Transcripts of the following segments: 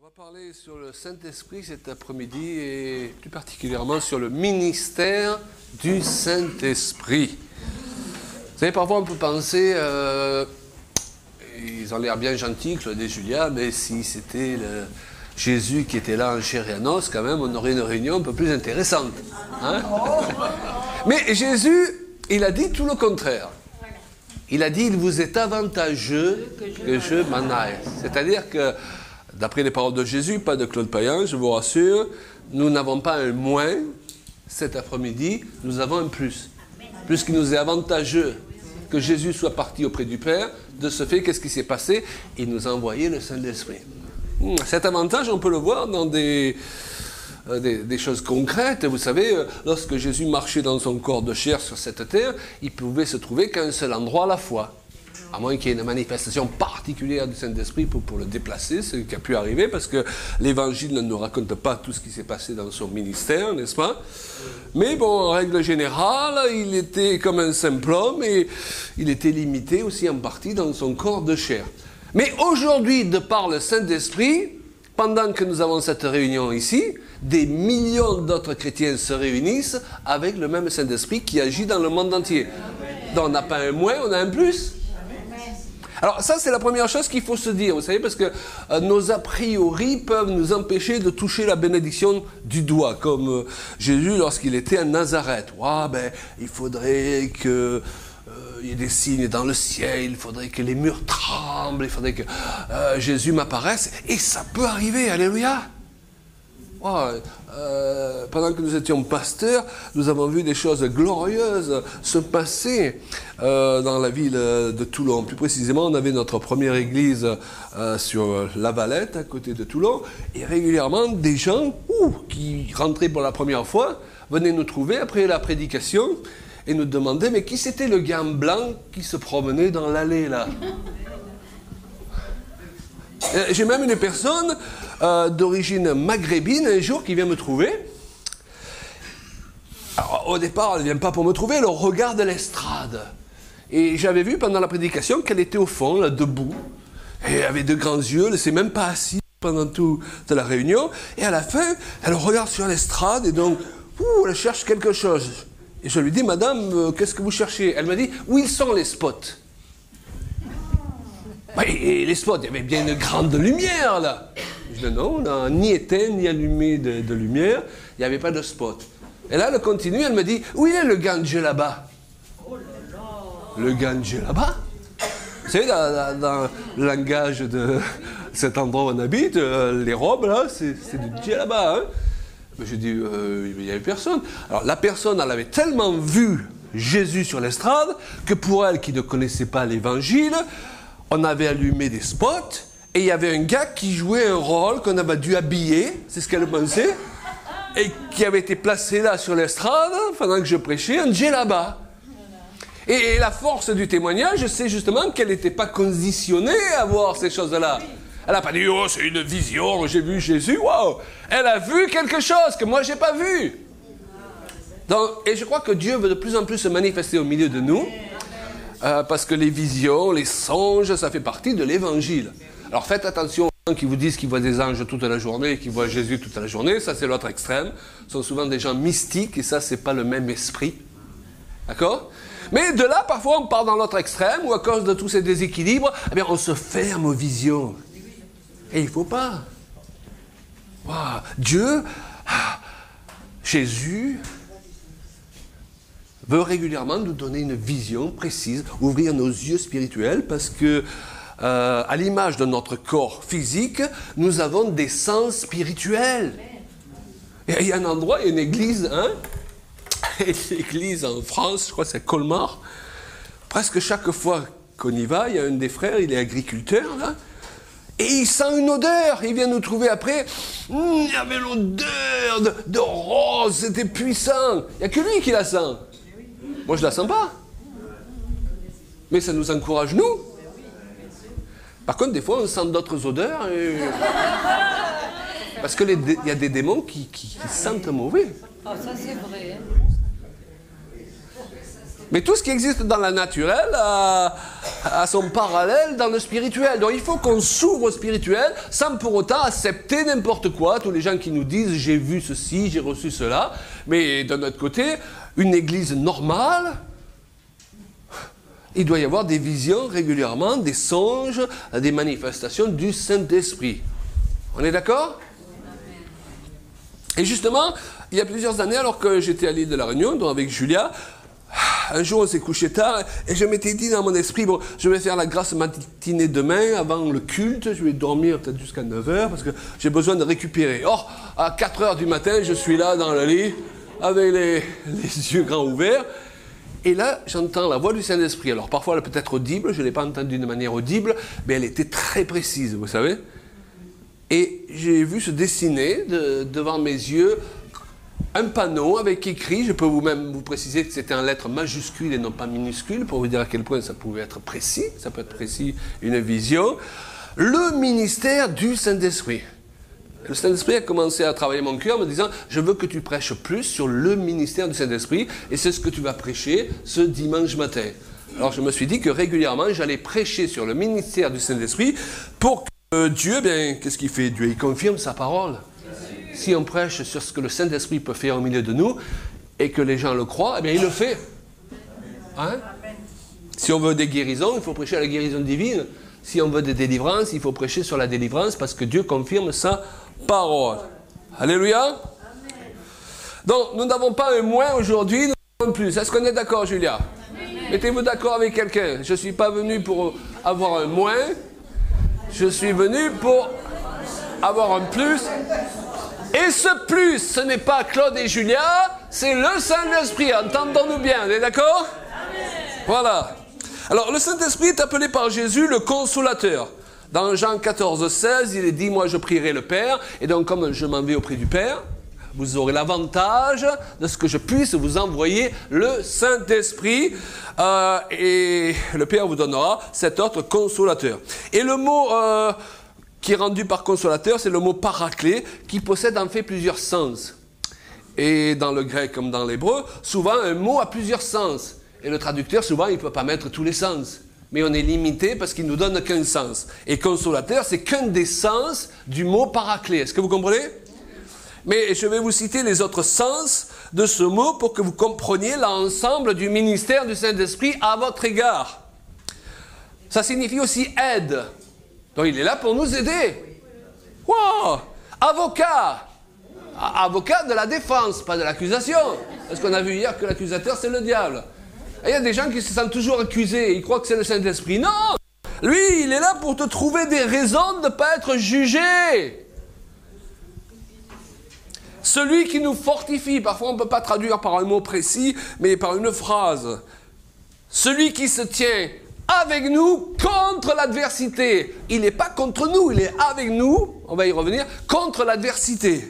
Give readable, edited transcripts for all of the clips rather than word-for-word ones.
On va parler sur le Saint-Esprit cet après-midi et plus particulièrement sur le ministère du Saint-Esprit. Vous savez, parfois on peut penser, ils ont l'air bien gentils, Claude et Julia, mais si c'était Jésus qui était là en chair et en os, quand même, on aurait une réunion un peu plus intéressante. Hein? Mais Jésus, il a dit tout le contraire. Il a dit, il vous est avantageux que je m'en aille. C'est-à-dire que, d'après les paroles de Jésus, pas de Claude Payan, je vous rassure, nous n'avons pas un moins cet après-midi, nous avons un plus. Puisqu'il nous est avantageux que Jésus soit parti auprès du Père, de ce fait, qu'est-ce qui s'est passé? Il nous a envoyé le Saint-Esprit. Cet avantage, on peut le voir dans des choses concrètes. Vous savez, lorsque Jésus marchait dans son corps de chair sur cette terre, il pouvait se trouver qu'à un seul endroit à la fois. À moins qu'il y ait une manifestation particulière du Saint-Esprit pour le déplacer, ce qui a pu arriver, parce que l'Évangile ne nous raconte pas tout ce qui s'est passé dans son ministère, n'est-ce pas? Mais bon, en règle générale, il était comme un simple homme et il était limité aussi en partie dans son corps de chair. Mais aujourd'hui, de par le Saint-Esprit, pendant que nous avons cette réunion ici, des millions d'autres chrétiens se réunissent avec le même Saint-Esprit qui agit dans le monde entier. Donc on n'a pas un moins, on a un plus. Alors ça, c'est la première chose qu'il faut se dire, vous savez, parce que nos a priori peuvent nous empêcher de toucher la bénédiction du doigt, comme Jésus lorsqu'il était à Nazareth. Il faudrait que il y ait des signes dans le ciel, il faudrait que les murs tremblent, il faudrait que Jésus m'apparaisse, et ça peut arriver, alléluia. Pendant que nous étions pasteurs, nous avons vu des choses glorieuses se passer dans la ville de Toulon. Plus précisément, on avait notre première église sur La Valette, à côté de Toulon, et régulièrement, des gens qui rentraient pour la première fois venaient nous trouver après la prédication et nous demandaient, mais qui c'était le gars blanc qui se promenait dans l'allée là? J'ai même une personne d'origine maghrébine un jour qui vient me trouver. Alors, au départ, elle ne vient pas pour me trouver, elle regarde l'estrade. Et j'avais vu pendant la prédication qu'elle était au fond, là, debout. Et elle avait de grands yeux, elle ne s'est même pas assise pendant toute la réunion. Et à la fin, elle regarde sur l'estrade et donc, elle cherche quelque chose. Et je lui dis, madame, qu'est-ce que vous cherchez? Elle m'a dit, où ils sont les spots? Et les spots, il y avait bien une grande lumière là. Je dis non, on n'a ni éteint ni allumé de lumière, il n'y avait pas de spot. Et là, elle continue, elle me dit, où il est le ganje là-bas? Oh là là. Le ganje là-bas? Vous savez, dans le langage de cet endroit où on habite, les robes là, c'est du djé là-bas. Hein? Mais je dis, il n'y avait personne. Alors la personne, elle avait tellement vu Jésus sur l'estrade que pour elle qui ne connaissait pas l'évangile, on avait allumé des spots et il y avait un gars qui jouait un rôle qu'on avait dû habiller, c'est ce qu'elle pensait, et qui avait été placé là sur l'estrade pendant que je prêchais, un djellaba. Et la force du témoignage, c'est justement qu'elle n'était pas conditionnée à voir ces choses-là. Elle n'a pas dit, oh, c'est une vision, j'ai vu Jésus, wow. Elle a vu quelque chose que moi, je n'ai pas vu. Donc, et je crois que Dieu veut de plus en plus se manifester au milieu de nous. Parce que les visions, les songes, ça fait partie de l'évangile. Alors faites attention aux gens qui vous disent qu'ils voient des anges toute la journée et qu'ils voient Jésus toute la journée, ça c'est l'autre extrême. Ce sont souvent des gens mystiques et ça c'est pas le même esprit. D'accord? Mais de là, parfois on part dans l'autre extrême où à cause de tous ces déséquilibres, eh bien, on se ferme aux visions. Et il ne faut pas. Wow. Dieu, Jésus veut régulièrement nous donner une vision précise, ouvrir nos yeux spirituels, parce que, à l'image de notre corps physique, nous avons des sens spirituels. Et il y a un endroit, il y a une église, une église en France, je crois que c'est Colmar. Presque chaque fois qu'on y va, il y a un des frères, il est agriculteur, là, et il sent une odeur. Il vient nous trouver après. Il y avait l'odeur de rose, c'était puissant. Il n'y a que lui qui la sent. Moi, je ne la sens pas. Mais ça nous encourage, nous. Par contre, des fois, on sent d'autres odeurs. Parce qu'il y a des démons qui sentent mauvais. Ah, ça, c'est vrai. Mais tout ce qui existe dans la naturelle a son parallèle dans le spirituel. Donc il faut qu'on s'ouvre au spirituel sans pour autant accepter n'importe quoi. Tous les gens qui nous disent j'ai vu ceci, j'ai reçu cela. Mais d'un autre côté, une église normale, il doit y avoir des visions régulièrement, des songes, des manifestations du Saint-Esprit. On est d'accord? Et justement, il y a plusieurs années, alors que j'étais à l'île de la Réunion, donc avec Julia, un jour on s'est couché tard et je m'étais dit dans mon esprit, bon, je vais faire la grasse matinée demain avant le culte, je vais dormir peut-être jusqu'à 9h parce que j'ai besoin de récupérer. Or, à 4h du matin, je suis là dans le lit avec les yeux grands ouverts et là, j'entends la voix du Saint-Esprit. Alors parfois, elle peut être audible, je ne l'ai pas entendue de manière audible, mais elle était très précise, vous savez. Et j'ai vu se dessiner devant mes yeux un panneau avec écrit, je peux même vous préciser que c'était en lettres majuscules et non pas minuscules, pour vous dire à quel point ça pouvait être précis, ça peut être précis, une vision. Le ministère du Saint-Esprit. Le Saint-Esprit a commencé à travailler mon cœur en me disant, je veux que tu prêches plus sur le ministère du Saint-Esprit, et c'est ce que tu vas prêcher ce dimanche matin. Alors je me suis dit que régulièrement, j'allais prêcher sur le ministère du Saint-Esprit pour que Dieu, bien, qu'est-ce qu'il fait? Dieu, il confirme sa parole. Si on prêche sur ce que le Saint-Esprit peut faire au milieu de nous, et que les gens le croient, eh bien, il le fait. Hein? Si on veut des guérisons, il faut prêcher à la guérison divine. Si on veut des délivrances, il faut prêcher sur la délivrance, parce que Dieu confirme sa parole. Alléluia. Donc, nous n'avons pas un moins aujourd'hui, nous avons un plus. Est-ce qu'on est d'accord, Julia? Mettez-vous d'accord avec quelqu'un. Je ne suis pas venu pour avoir un moins, je suis venu pour avoir un plus. Et ce plus, ce n'est pas Claude et Julia, c'est le Saint-Esprit. Entendons-nous bien, on est d'accord? Voilà. Alors, le Saint-Esprit est appelé par Jésus le Consolateur. Dans Jean 14, 16, il est dit, moi je prierai le Père, et donc comme je m'en vais auprès du Père, vous aurez l'avantage de ce que je puisse vous envoyer le Saint-Esprit, et le Père vous donnera cet autre Consolateur. Et le mot qui est rendu par consolateur, c'est le mot paraclet, qui possède en fait plusieurs sens. Et dans le grec comme dans l'hébreu, souvent un mot a plusieurs sens. Et le traducteur, souvent, il ne peut pas mettre tous les sens. Mais on est limité parce qu'il ne nous donne qu'un sens. Et consolateur, c'est qu'un des sens du mot paraclet. Est-ce que vous comprenez? Mais je vais vous citer les autres sens de ce mot pour que vous compreniez l'ensemble du ministère du Saint-Esprit à votre égard. Ça signifie aussi aide. Donc il est là pour nous aider. Wow! Avocat. Avocat de la défense, pas de l'accusation. Parce qu'on a vu hier que l'accusateur, c'est le diable. Et il y a des gens qui se sentent toujours accusés. Ils croient que c'est le Saint-Esprit. Non! Lui, il est là pour te trouver des raisons de ne pas être jugé. Celui qui nous fortifie. Parfois, on ne peut pas traduire par un mot précis, mais par une phrase. Celui qui se tient avec nous contre l'adversité. Il n'est pas contre nous, il est avec nous, on va y revenir, contre l'adversité.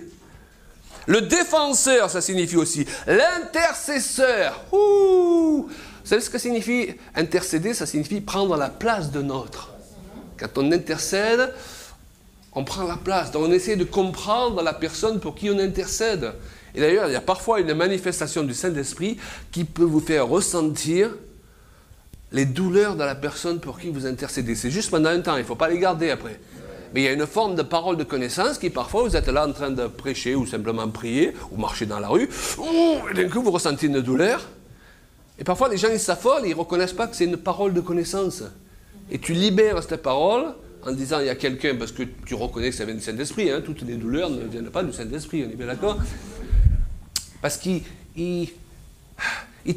Le défenseur, ça signifie aussi l'intercesseur. Vous savez ce que signifie intercéder? Ça signifie prendre la place de l'autre. Quand on intercède, on prend la place. Donc on essaie de comprendre la personne pour qui on intercède. Et d'ailleurs, il y a parfois une manifestation du Saint-Esprit qui peut vous faire ressentir les douleurs de la personne pour qui vous intercédez. C'est juste pendant un temps, il ne faut pas les garder après. Mais il y a une forme de parole de connaissance qui parfois vous êtes là en train de prêcher ou simplement prier ou marcher dans la rue. Et d'un coup vous ressentez une douleur. Et parfois les gens ils s'affolent, ils ne reconnaissent pas que c'est une parole de connaissance. Et tu libères cette parole en disant il y a quelqu'un, parce que tu reconnais que ça vient du Saint-Esprit. Hein, toutes les douleurs ne viennent pas du Saint-Esprit, on est bien d'accord? Parce qu'il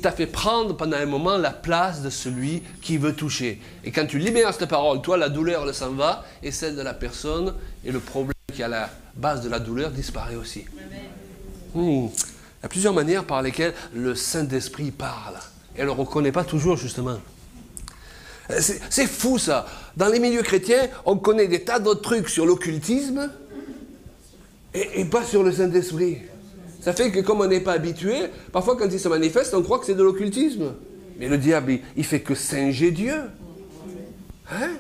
t'a fait prendre pendant un moment la place de celui qui veut toucher. Et quand tu libères cette parole, toi, la douleur, elle s'en va, et celle de la personne, et le problème qui est à la base de la douleur disparaît aussi. Il y a plusieurs manières par lesquelles le Saint-Esprit parle. Et elle ne le reconnaît pas toujours, justement. C'est fou, ça. Dans les milieux chrétiens, on connaît des tas d'autres trucs sur l'occultisme, et pas sur le Saint-Esprit. Ça fait que comme on n'est pas habitué, parfois quand il se manifeste, on croit que c'est de l'occultisme. Mais le diable, il fait que singer Dieu. Hein?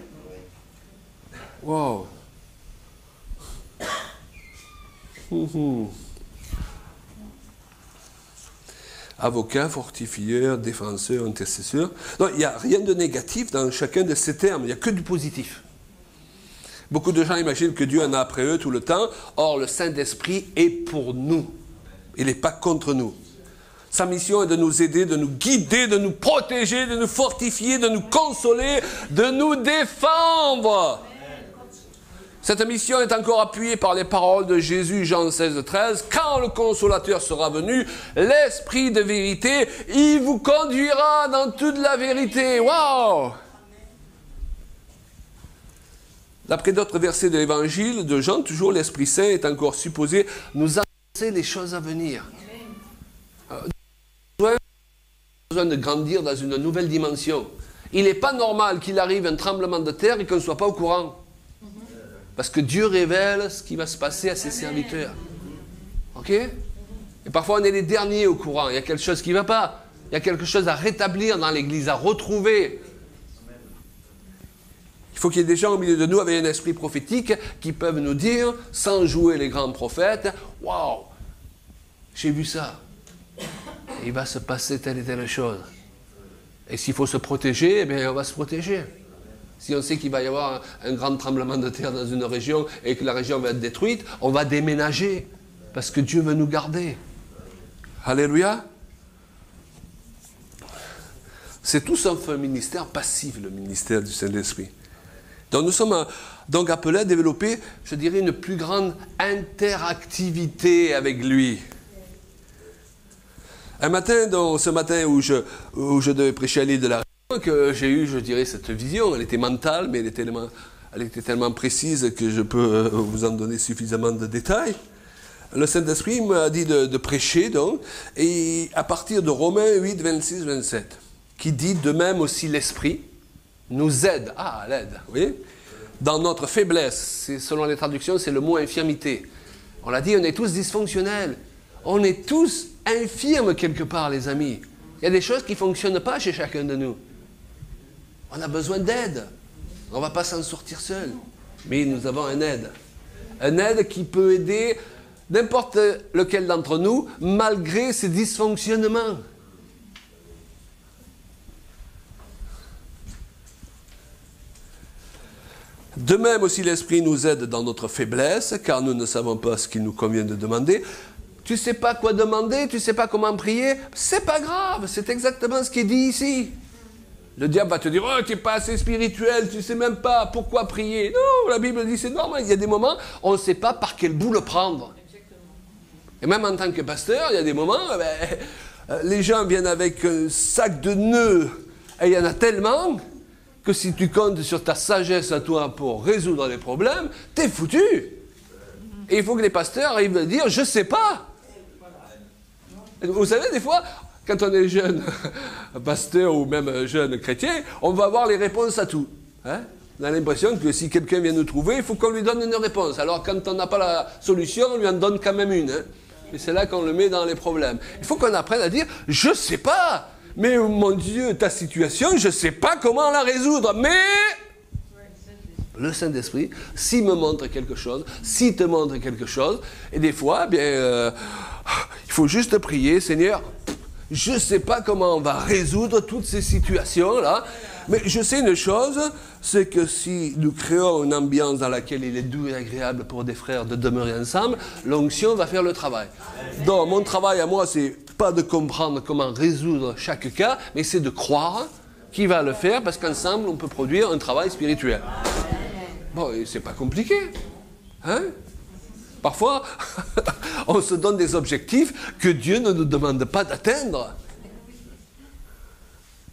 Wow. Avocat, fortifieur, défenseur, intercesseur. Donc, il n'y a rien de négatif dans chacun de ces termes, il n'y a que du positif. Beaucoup de gens imaginent que Dieu en a après eux tout le temps. Or, le Saint-Esprit est pour nous. Il n'est pas contre nous. Sa mission est de nous aider, de nous guider, de nous protéger, de nous fortifier, de nous consoler, de nous défendre. Cette mission est encore appuyée par les paroles de Jésus, Jean 16, 13. Quand le Consolateur sera venu, l'Esprit de vérité, il vous conduira dans toute la vérité. Waouh! D'après d'autres versets de l'Évangile de Jean, toujours l'Esprit Saint est encore supposé nous annoncer les choses à venir. Nous avons besoin de grandir dans une nouvelle dimension. Il n'est pas normal qu'il arrive un tremblement de terre et qu'on ne soit pas au courant. Parce que Dieu révèle ce qui va se passer à ses serviteurs. Ok? Et parfois on est les derniers au courant. Il y a quelque chose qui ne va pas. Il y a quelque chose à rétablir dans l'Église, à retrouver. Il faut qu'il y ait des gens au milieu de nous avec un esprit prophétique qui peuvent nous dire, sans jouer les grands prophètes, « Waouh, j'ai vu ça. Il va se passer telle et telle chose. Et s'il faut se protéger, eh bien, on va se protéger. Si on sait qu'il va y avoir un grand tremblement de terre dans une région et que la région va être détruite, on va déménager parce que Dieu veut nous garder. Alléluia. C'est tout sauf un ministère passif, le ministère du Saint-Esprit. Donc nous sommes donc appelés à développer, je dirais, une plus grande interactivité avec lui. Un matin, ce matin où je devais prêcher à l'île de la Réunion, que j'ai eu, je dirais, cette vision. Elle était mentale, mais elle était tellement précise que je peux vous en donner suffisamment de détails. Le Saint-Esprit m'a dit de prêcher, donc, et à partir de Romains 8, 26, 27, qui dit de même aussi l'Esprit nous aide, l'aide, vous voyez, dans notre faiblesse. Selon les traductions, c'est le mot infirmité. On l'a dit, on est tous dysfonctionnels. On est tous infirmes quelque part, les amis. Il y a des choses qui ne fonctionnent pas chez chacun de nous. On a besoin d'aide. On ne va pas s'en sortir seul. Mais nous avons un aide. Un aide qui peut aider n'importe lequel d'entre nous, malgré ses dysfonctionnements. De même aussi l'Esprit nous aide dans notre faiblesse, car nous ne savons pas ce qu'il nous convient de demander. Tu ne sais pas quoi demander, tu ne sais pas comment prier, c'est pas grave, c'est exactement ce qui est dit ici. Le diable va te dire, oh, tu n'es pas assez spirituel, tu ne sais même pas pourquoi prier. Non, la Bible dit c'est normal, il y a des moments, on ne sait pas par quel bout le prendre. Et même en tant que pasteur, il y a des moments, les gens viennent avec un sac de nœuds, et il y en a tellement que si tu comptes sur ta sagesse à toi pour résoudre les problèmes, t'es foutu. Et il faut que les pasteurs arrivent à dire, je ne sais pas. Vous savez, des fois, quand on est jeune pasteur ou même jeune chrétien, on va avoir les réponses à tout. Hein? On a l'impression que si quelqu'un vient nous trouver, il faut qu'on lui donne une réponse. Alors quand on n'a pas la solution, on lui en donne quand même une. Hein? Et c'est là qu'on le met dans les problèmes. Il faut qu'on apprenne à dire, je ne sais pas. Mais mon Dieu, ta situation, je ne sais pas comment la résoudre. Mais le Saint-Esprit, s'il me montre quelque chose, s'il te montre quelque chose, et des fois, il faut juste prier, Seigneur, je ne sais pas comment on va résoudre toutes ces situations-là, mais je sais une chose, c'est que si nous créons une ambiance dans laquelle il est doux et agréable pour des frères de demeurer ensemble, l'onction va faire le travail. Donc, mon travail à moi, c'est pas de comprendre comment résoudre chaque cas, mais c'est de croire qu'il va le faire, parce qu'ensemble, on peut produire un travail spirituel. Bon, c'est pas compliqué. Hein? Parfois, on se donne des objectifs que Dieu ne nous demande pas d'atteindre.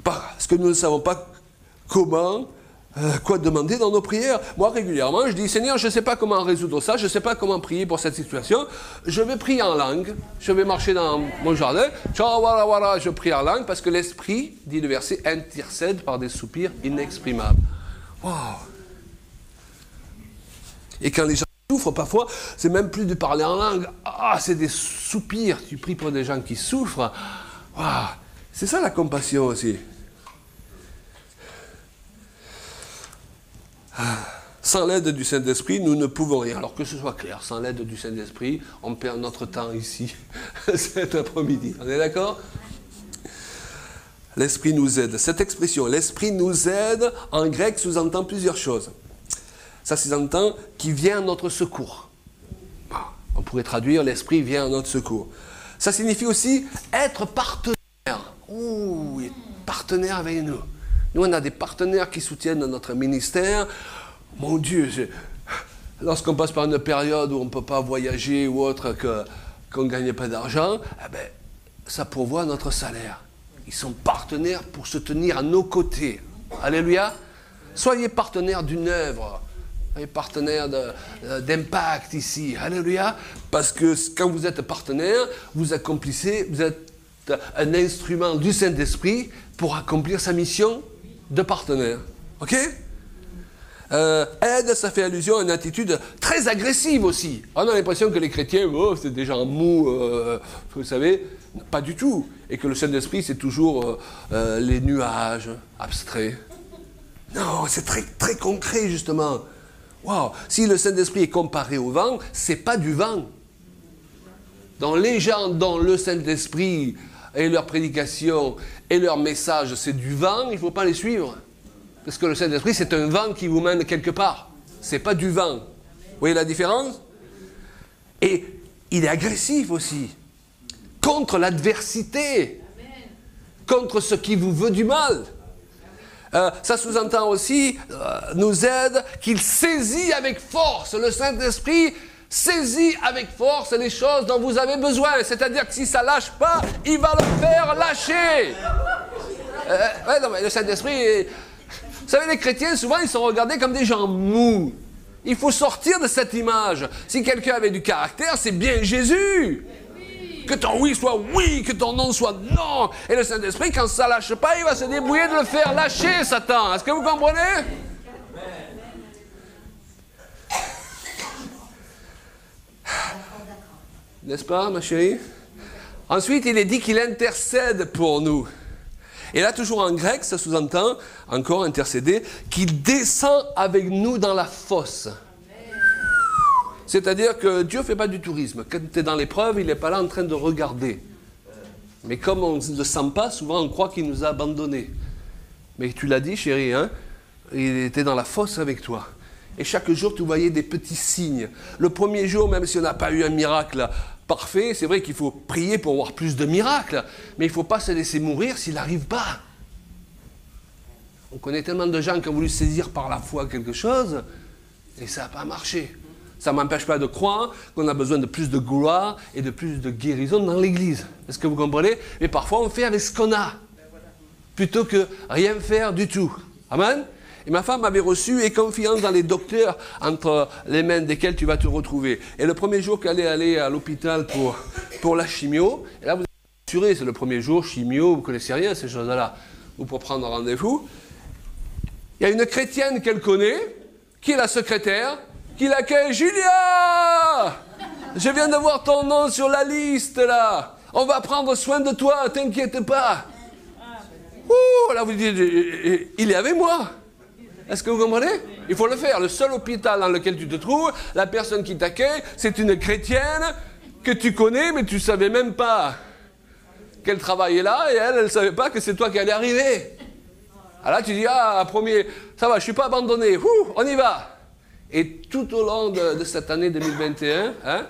Parce que nous ne savons pas comment, quoi demander dans nos prières. Moi, régulièrement, je dis, Seigneur, je ne sais pas comment résoudre ça, je ne sais pas comment prier pour cette situation. Je vais prier en langue, je vais marcher dans mon jardin, je prie en langue, parce que l'Esprit, dit le verset, intercède par des soupirs inexprimables. Wow. Et quand les gens souffrent, parfois, c'est même plus de parler en langue. C'est des soupirs. Tu pries pour des gens qui souffrent. C'est ça la compassion aussi. Sans l'aide du Saint-Esprit, nous ne pouvons rien. Alors que ce soit clair, sans l'aide du Saint-Esprit, on perd notre temps ici, cet après-midi. On est d'accord? L'Esprit nous aide. Cette expression, l'Esprit nous aide, en grec, sous-entend plusieurs choses. Ça sous-entend qu'il vient à notre secours. On pourrait traduire, l'Esprit vient à notre secours. Ça signifie aussi être partenaire. Ouh, il est partenaire avec nous. Nous, on a des partenaires qui soutiennent notre ministère. Mon Dieu, lorsqu'on passe par une période où on ne peut pas voyager ou autre, qu'on ne gagne pas d'argent, eh ben, ça pourvoit notre salaire. Ils sont partenaires pour se tenir à nos côtés. Alléluia. Soyez partenaires d'une œuvre. Soyez partenaires d'impact ici. Alléluia. Parce que quand vous êtes partenaire, vous accomplissez, vous êtes un instrument du Saint-Esprit pour accomplir sa mission de partenaire. OK? Aide, ça fait allusion à une attitude très agressive aussi. On a l'impression que les chrétiens, oh, c'est des gens mous, vous savez, pas du tout. Et que le Saint-Esprit, c'est toujours les nuages abstraits. Non, c'est très, très concret, justement. Wow. Si le Saint-Esprit est comparé au vent, c'est pas du vent. Donc les gens dont le Saint-Esprit et leur prédication et leur message, c'est du vent, il ne faut pas les suivre. Parce que le Saint-Esprit, c'est un vent qui vous mène quelque part. Ce n'est pas du vent. Vous voyez la différence? Et il est agressif aussi. Contre l'adversité. Contre ce qui vous veut du mal. Ça sous-entend aussi, nous aide, qu'il saisit avec force. Le Saint-Esprit saisit avec force les choses dont vous avez besoin. C'est-à-dire que si ça ne lâche pas, il va le faire lâcher. Ouais, non, mais le Saint-Esprit... Vous savez, les chrétiens, souvent, ils sont regardés comme des gens mous. Il faut sortir de cette image. Si quelqu'un avait du caractère, c'est bien Jésus. Que ton oui soit oui, que ton non soit non. Et le Saint-Esprit, quand ça ne lâche pas, il va se débrouiller de le faire lâcher, Satan. Est-ce que vous comprenez? N'est-ce pas, ma chérie? Ensuite, il est dit qu'il intercède pour nous. Et là, toujours en grec, ça sous-entend, encore intercéder, qu'il descend avec nous dans la fosse. C'est-à-dire que Dieu ne fait pas du tourisme. Quand tu es dans l'épreuve, il n'est pas là en train de regarder. Mais comme on ne le sent pas, souvent on croit qu'il nous a abandonnés. Mais tu l'as dit, chérie, hein, il était dans la fosse avec toi. Et chaque jour, tu voyais des petits signes. Le premier jour, même si on n'a pas eu un miracle parfait, c'est vrai qu'il faut prier pour voir plus de miracles, mais il ne faut pas se laisser mourir s'il n'arrive pas. On connaît tellement de gens qui ont voulu saisir par la foi quelque chose, et ça n'a pas marché. Ça ne m'empêche pas de croire qu'on a besoin de plus de gloire et de plus de guérison dans l'Église. Est-ce que vous comprenez? Mais parfois, on fait avec ce qu'on a, plutôt que rien faire du tout. Amen? Et ma femme m'avait reçu et confiance dans les docteurs entre les mains desquels tu vas te retrouver. Et le premier jour qu'elle est allée à l'hôpital pour la chimio, et là vous êtes assuré, c'est le premier jour, chimio, vous ne connaissez rien, ces choses-là, ou pour prendre un rendez-vous. Il y a une chrétienne qu'elle connaît, qui est la secrétaire, qui l'accueille. Julia! Je viens de voir ton nom sur la liste, là. On va prendre soin de toi, t'inquiète pas. Ouh, là vous dites, il est avec moi. Est-ce que vous comprenez? Il faut le faire. Le seul hôpital dans lequel tu te trouves, la personne qui t'accueille, c'est une chrétienne que tu connais, mais tu ne savais même pas qu'elle travaillait là, et elle ne savait pas que c'est toi qui allais arriver. Alors là, tu dis, ah, premier, ça va, je ne suis pas abandonné, on y va. Et tout au long de cette année 2021, hein,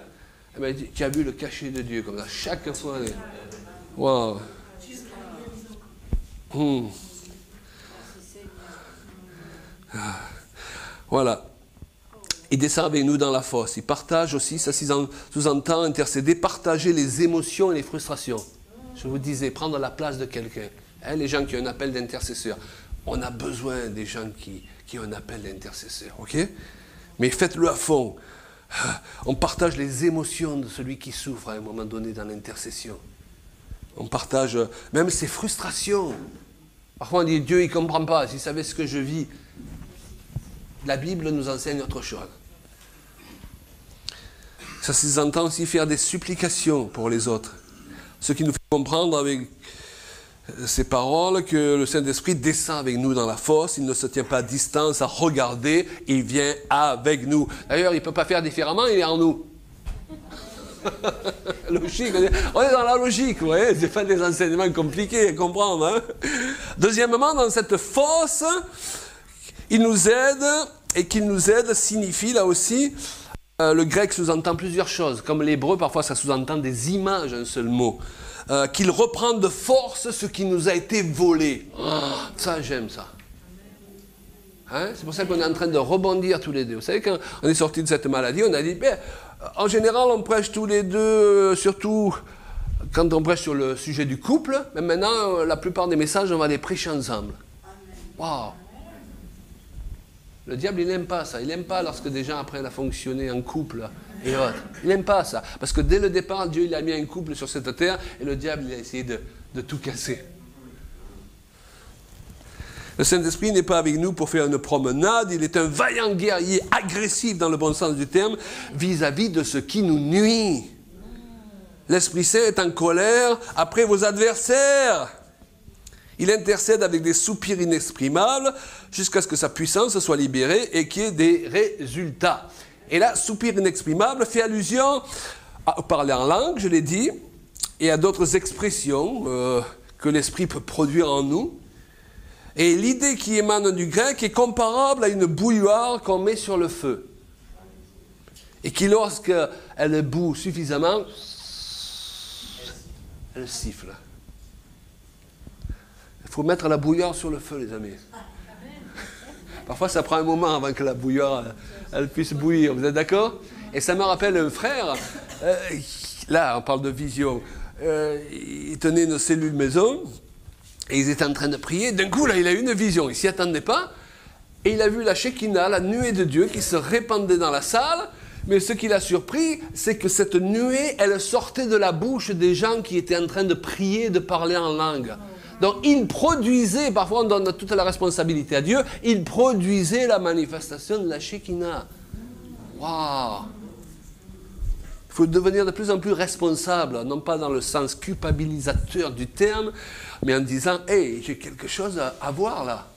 eh bien, tu as vu le cachet de Dieu, comme ça, chaque fois. Wow. Voilà. Il descend avec nous dans la fosse. Il partage aussi, ça sous-entend intercéder, partager les émotions et les frustrations. Je vous disais, prendre la place de quelqu'un. Hein, les gens qui ont un appel d'intercesseur. On a besoin des gens qui ont un appel d'intercesseur. Ok? Mais faites-le à fond. On partage les émotions de celui qui souffre à un moment donné dans l'intercession. On partage même ses frustrations. Parfois on dit, Dieu il ne comprend pas, s'il savait ce que je vis. La Bible nous enseigne autre chose. Ça s'entend aussi faire des supplications pour les autres. Ce qui nous fait comprendre avec ces paroles que le Saint-Esprit descend avec nous dans la fosse, il ne se tient pas à distance à regarder, il vient avec nous. D'ailleurs, il ne peut pas faire différemment, il est en nous. Logique, on est dans la logique, vous voyez, c'est pas des enseignements compliqués à comprendre. Hein. Deuxièmement, dans cette fosse, il nous aide, et qu'il nous aide signifie là aussi, le grec sous-entend plusieurs choses, comme l'hébreu, parfois ça sous-entend des images, un seul mot. Qu'il reprend de force ce qui nous a été volé. Ça, j'aime ça. Hein? C'est pour ça qu'on est en train de rebondir tous les deux. Vous savez, quand on est sorti de cette maladie, on a dit, ben, en général, on prêche tous les deux, surtout quand on prêche sur le sujet du couple, mais maintenant, la plupart des messages, on va les prêcher ensemble. Waouh! Le diable, il n'aime pas ça. Il n'aime pas lorsque des gens apprennent à fonctionner en couple et autres. Il n'aime pas ça. Parce que dès le départ, Dieu il a mis un couple sur cette terre et le diable, il a essayé de tout casser. Le Saint-Esprit n'est pas avec nous pour faire une promenade. Il est un vaillant guerrier agressif dans le bon sens du terme vis-à-vis de ce qui nous nuit. L'Esprit Saint est en colère après vos adversaires. Il intercède avec des soupirs inexprimables jusqu'à ce que sa puissance soit libérée et qu'il y ait des résultats. Et là, soupir inexprimable fait allusion à parler en langue, je l'ai dit, et à d'autres expressions que l'Esprit peut produire en nous. Et l'idée qui émane du grec est comparable à une bouilloire qu'on met sur le feu. Et qui, lorsqu'elle bout suffisamment, elle siffle. Il faut mettre la bouilloire sur le feu, les amis. Parfois, ça prend un moment avant que la bouilloire elle puisse bouillir. Vous êtes d'accord? Et ça me rappelle un frère, là, on parle de vision. Il tenait une cellule maison, et ils étaient en train de prier. D'un coup, là, il a eu une vision. Il ne s'y attendait pas. Et il a vu la Shekinah, la nuée de Dieu, qui se répandait dans la salle. Mais ce qui l'a surpris, c'est que cette nuée, elle sortait de la bouche des gens qui étaient en train de prier, de parler en langue. Donc, il produisait, parfois on donne toute la responsabilité à Dieu, il produisait la manifestation de la Shekinah. Waouh! Il faut devenir de plus en plus responsable, non pas dans le sens culpabilisateur du terme, mais en disant, hey, j'ai quelque chose à voir là,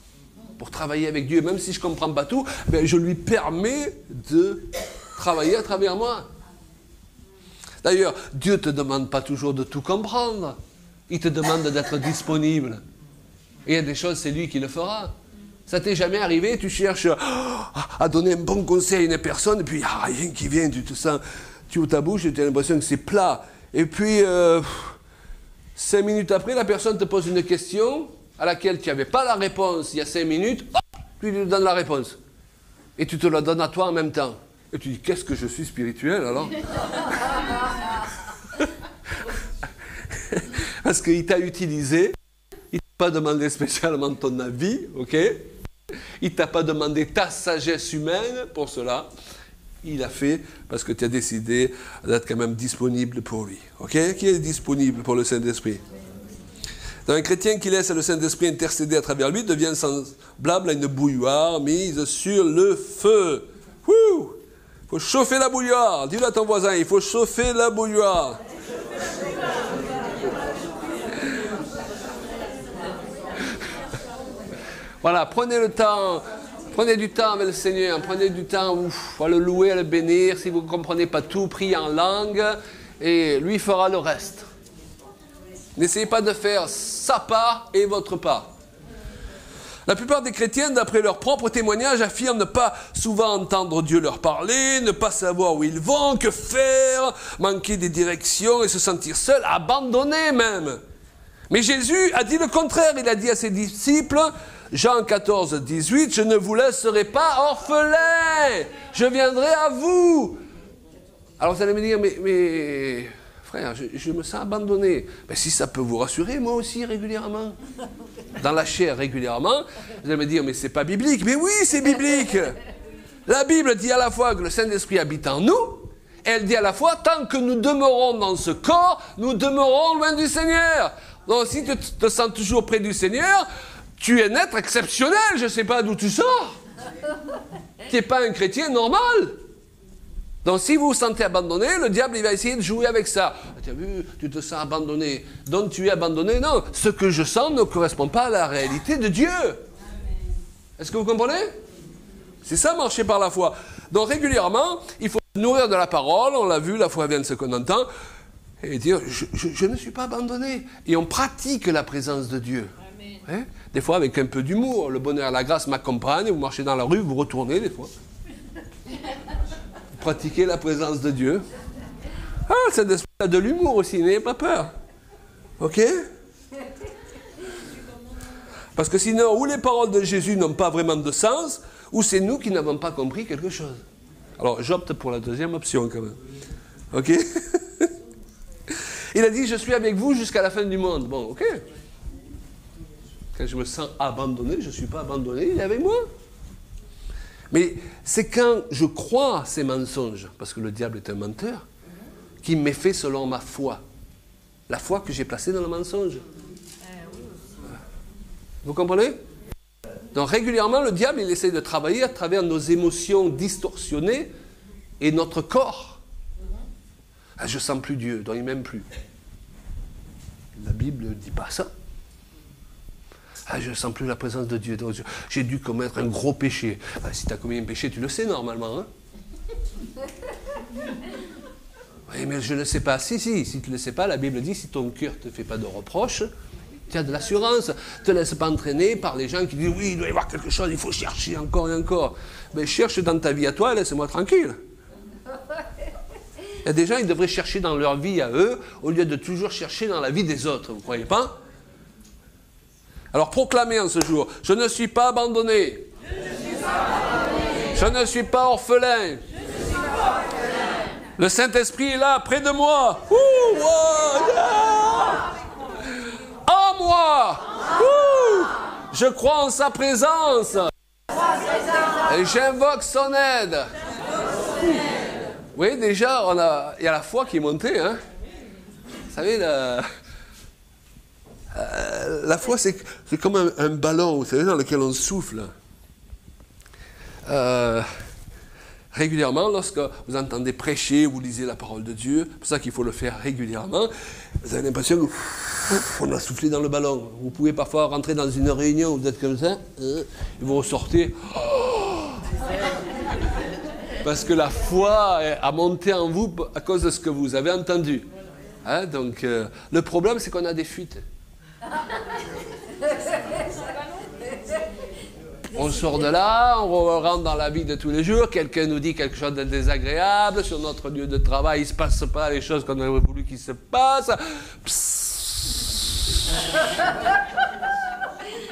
pour travailler avec Dieu. Même si je ne comprends pas tout, ben, je lui permets de travailler à travers moi. D'ailleurs, Dieu ne te demande pas toujours de tout comprendre. Il te demande d'être disponible. Et il y a des choses, c'est lui qui le fera. Ça t'est jamais arrivé, tu cherches à donner un bon conseil à une personne, et puis il n'y a rien qui vient, tu te sens, tu ouvres ta bouche et tu as l'impression que c'est plat. Et puis, 5 minutes après, la personne te pose une question à laquelle tu n'avais pas la réponse il y a 5 minutes, hop, tu lui donnes la réponse. Et tu te la donnes à toi en même temps. Et tu dis, qu'est-ce que je suis spirituel alors? Parce qu'il t'a utilisé, il ne t'a pas demandé spécialement ton avis, ok? Il ne t'a pas demandé ta sagesse humaine pour cela. Il a fait parce que tu as décidé d'être quand même disponible pour lui, ok? Qui est disponible pour le Saint-Esprit? Un chrétien qui laisse le Saint-Esprit intercéder à travers lui devient semblable à une bouilloire mise sur le feu. Il faut chauffer la bouilloire. Dis-le à ton voisin, il faut chauffer la bouilloire. Voilà, prenez le temps, prenez du temps avec le Seigneur, prenez du temps à le louer, à le bénir. Si vous ne comprenez pas tout, priez en langue et lui fera le reste. N'essayez pas de faire sa part et votre part. La plupart des chrétiens, d'après leur propre témoignage, affirment ne pas souvent entendre Dieu leur parler, ne pas savoir où ils vont, que faire, manquer des directions et se sentir seuls, abandonnés même. Mais Jésus a dit le contraire, il a dit à ses disciples, Jean 14, 18, « Je ne vous laisserai pas orphelins, je viendrai à vous. » Alors vous allez me dire, mais frère, je me sens abandonné. Mais si ça peut vous rassurer, moi aussi régulièrement. Dans la chair régulièrement, vous allez me dire, mais c'est pas biblique. Mais oui, c'est biblique. La Bible dit à la fois que le Saint-Esprit habite en nous, et elle dit à la fois, tant que nous demeurons dans ce corps, nous demeurons loin du Seigneur. Donc si tu te sens toujours près du Seigneur, tu es un être exceptionnel, je ne sais pas d'où tu sors. Tu n'es pas un chrétien normal. Donc si vous vous sentez abandonné, le diable il va essayer de jouer avec ça. Tu as vu, tu te sens abandonné. Donc tu es abandonné. Non, ce que je sens ne correspond pas à la réalité de Dieu. Est-ce que vous comprenez? C'est ça, marcher par la foi. Donc régulièrement, il faut Nourrir de la parole, on l'a vu, la foi vient de ce qu'on entend, et dire, je ne suis pas abandonné. Et on pratique la présence de Dieu. Hein? Des fois avec un peu d'humour, le bonheur et la grâce m'accompagnent, vous marchez dans la rue, vous retournez des fois. Vous pratiquez la présence de Dieu. Ah, cet esprit a de l'humour aussi, n'ayez pas peur. Ok? Parce que sinon, ou les paroles de Jésus n'ont pas vraiment de sens, ou c'est nous qui n'avons pas compris quelque chose. Alors, j'opte pour la deuxième option quand même. Ok? Il a dit, je suis avec vous jusqu'à la fin du monde. Bon, ok. Quand je me sens abandonné, je ne suis pas abandonné, il est avec moi. Mais c'est quand je crois ces mensonges, parce que le diable est un menteur, qui m'est fait selon ma foi. La foi que j'ai placée dans le mensonge. Vous comprenez? Donc régulièrement, le diable, il essaie de travailler à travers nos émotions distorsionnées et notre corps. Ah, je ne sens plus Dieu, donc il ne m'aime plus. La Bible ne dit pas ça. Ah, je ne sens plus la présence de Dieu, donc j'ai dû commettre un gros péché. Ah, si tu as commis un péché, tu le sais normalement. Hein? Oui, mais je ne le sais pas. Si tu ne le sais pas, la Bible dit, si ton cœur ne te fait pas de reproches, tu as de l'assurance. Ne te laisse pas entraîner par les gens qui disent, oui, il doit y avoir quelque chose, il faut chercher encore et encore. Mais cherche dans ta vie à toi, laisse-moi tranquille. Il y a des gens, ils devraient chercher dans leur vie à eux, au lieu de toujours chercher dans la vie des autres, vous ne croyez pas? Alors proclamez en ce jour, je ne suis pas abandonné. Je ne suis pas orphelin. Le Saint-Esprit est là, près de moi. Ouh, wow, yeah. En moi. Ouh, je crois en sa présence. Et j'invoque son aide. Oui, déjà, il y a la foi qui est montée. Hein. Vous savez, la foi, c'est comme un ballon, vous savez, dans lequel on souffle. Régulièrement, lorsque vous entendez prêcher, vous lisez la parole de Dieu, c'est pour ça qu'il faut le faire régulièrement, vous avez l'impression qu'on a soufflé dans le ballon. Vous pouvez parfois rentrer dans une réunion, vous êtes comme ça, et vous ressortez. Parce que la foi a monté en vous à cause de ce que vous avez entendu. Hein, donc, le problème, c'est qu'on a des fuites. On sort de là, on rentre dans la vie de tous les jours, quelqu'un nous dit quelque chose de désagréable, sur notre lieu de travail, il ne se passe pas les choses qu'on aurait voulu qu'il se passe.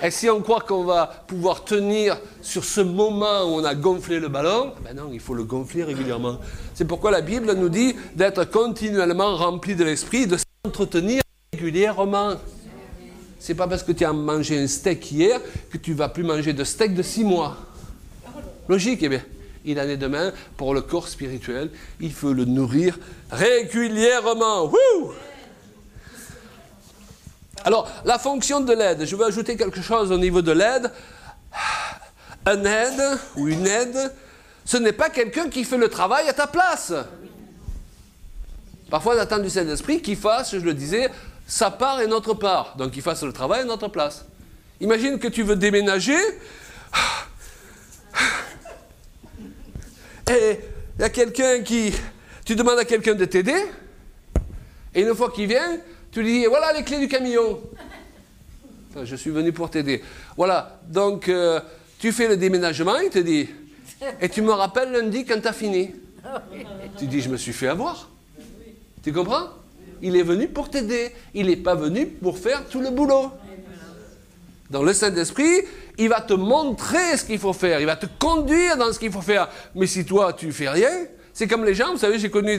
Et si on croit qu'on va pouvoir tenir sur ce moment où on a gonflé le ballon, ben non, il faut le gonfler régulièrement. C'est pourquoi la Bible nous dit d'être continuellement rempli de l'esprit, de s'entretenir régulièrement. C'est pas parce que tu as mangé un steak hier que tu ne vas plus manger de steak de 6 mois. Logique, eh bien. Il en est de même pour le corps spirituel. Il faut le nourrir régulièrement. Wouh! Alors, la fonction de l'aide. Je veux ajouter quelque chose au niveau de l'aide. Un aide ou une aide, ce n'est pas quelqu'un qui fait le travail à ta place. Parfois, on attend du Saint-Esprit qu'il fasse, je le disais, sa part et notre part. Donc, il fasse le travail à notre place. Imagine que tu veux déménager. Et il y a quelqu'un qui... Tu demandes à quelqu'un de t'aider. Et une fois qu'il vient, tu lui dis, voilà les clés du camion. Enfin, je suis venu pour t'aider. Voilà, donc tu fais le déménagement, il te dit. Et tu me rappelles lundi quand tu as fini. Tu dis, je me suis fait avoir. Tu comprends? Il est venu pour t'aider. Il n'est pas venu pour faire tout le boulot. Dans le Saint-Esprit, il va te montrer ce qu'il faut faire. Il va te conduire dans ce qu'il faut faire. Mais si toi, tu ne fais rien, c'est comme les gens, vous savez, j'ai connu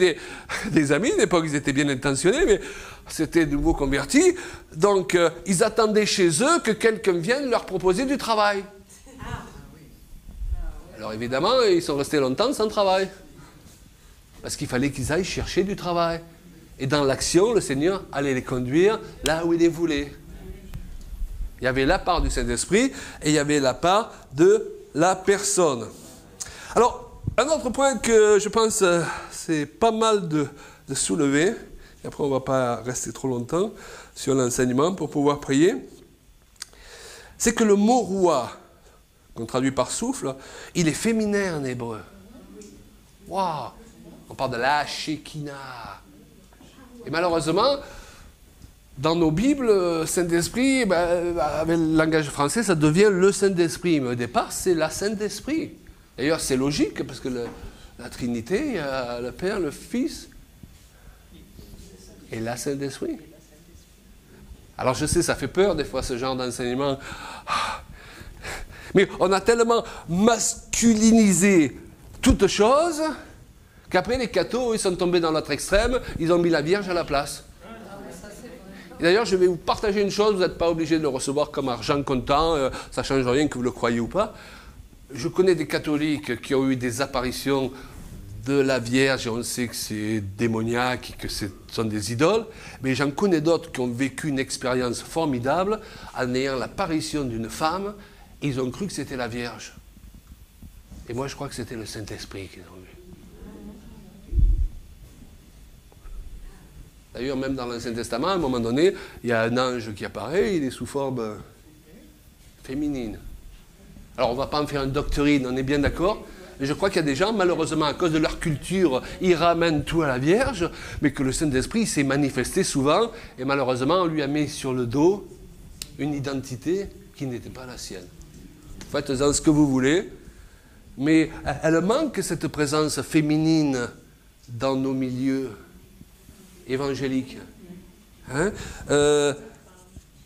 des amis, à l'époque, ils étaient bien intentionnés, mais c'était de nouveau convertis. Donc, ils attendaient chez eux que quelqu'un vienne leur proposer du travail. Alors, évidemment, ils sont restés longtemps sans travail. Parce qu'il fallait qu'ils aillent chercher du travail. Et dans l'action, le Seigneur allait les conduire là où il les voulait. Il y avait la part du Saint-Esprit et il y avait la part de la personne. Alors, un autre point que je pense c'est pas mal de soulever, et après on ne va pas rester trop longtemps sur l'enseignement pour pouvoir prier, c'est que le mot roi, qu'on traduit par souffle, il est féminin en hébreu. Waouh! On parle de la Shekinah. Et malheureusement, dans nos Bibles, Saint-Esprit, avec le langage français, ça devient le Saint-Esprit. Mais au départ, c'est la Saint-Esprit. D'ailleurs, c'est logique, parce que la Trinité, il y a le Père, le Fils et la Saint-Esprit. Alors je sais, ça fait peur des fois, ce genre d'enseignement. Mais on a tellement masculinisé toute chose qu'après les cathos, ils sont tombés dans l'autre extrême, ils ont mis la Vierge à la place. Et d'ailleurs, je vais vous partager une chose, vous n'êtes pas obligé de le recevoir comme argent comptant, ça ne change rien que vous le croyez ou pas. Je connais des catholiques qui ont eu des apparitions de la Vierge, et on sait que c'est démoniaque et que ce sont des idoles, mais j'en connais d'autres qui ont vécu une expérience formidable en ayant l'apparition d'une femme, et ils ont cru que c'était la Vierge. Et moi, je crois que c'était le Saint-Esprit qu'ils ont vu. D'ailleurs, même dans l'Ancien Testament, à un moment donné, il y a un ange qui apparaît, il est sous forme féminine. Alors, on ne va pas en faire une doctrine, on est bien d'accord. Mais je crois qu'il y a des gens, malheureusement, à cause de leur culture, ils ramènent tout à la Vierge, mais que le Saint-Esprit s'est manifesté souvent, et malheureusement, on lui a mis sur le dos une identité qui n'était pas la sienne. Faites-en ce que vous voulez, mais elle manque cette présence féminine dans nos milieux évangéliques. Hein?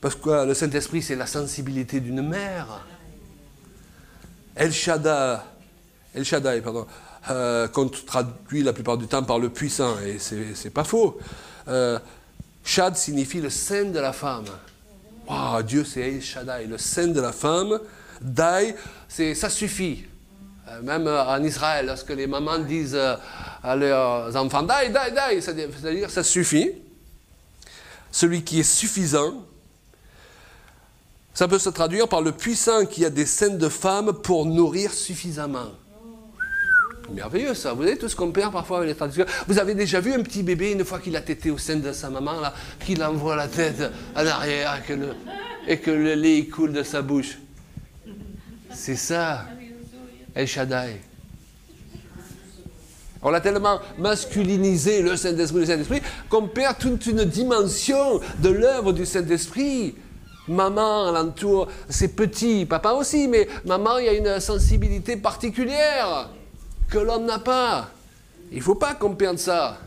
Parce que le Saint-Esprit, c'est la sensibilité d'une mère. El Shaddai, qu'on traduit la plupart du temps par le puissant, et c'est pas faux. Shad signifie le sein de la femme. Wow, Dieu c'est El Shaddai, le sein de la femme. Dai, ça suffit. Même en Israël, lorsque les mamans disent à leurs enfants, Dai, Dai, Dai, c'est-à-dire ça suffit. Celui qui est suffisant. Ça peut se traduire par le puissant qui a des seins de femme pour nourrir suffisamment. Merveilleux ça, vous voyez tout ce qu'on perd parfois avec les traductions. Vous avez déjà vu un petit bébé, une fois qu'il a tété au sein de sa maman, là, qu'il envoie la tête en arrière et que le lait coule de sa bouche. C'est ça, El Shaddai. On a tellement masculinisé le Saint-Esprit, qu'on perd toute une dimension de l'œuvre du Saint-Esprit. Maman, alentour, c'est petit, papa aussi, mais maman, il y a une sensibilité particulière que l'homme n'a pas. Il ne faut pas qu'on perde ça.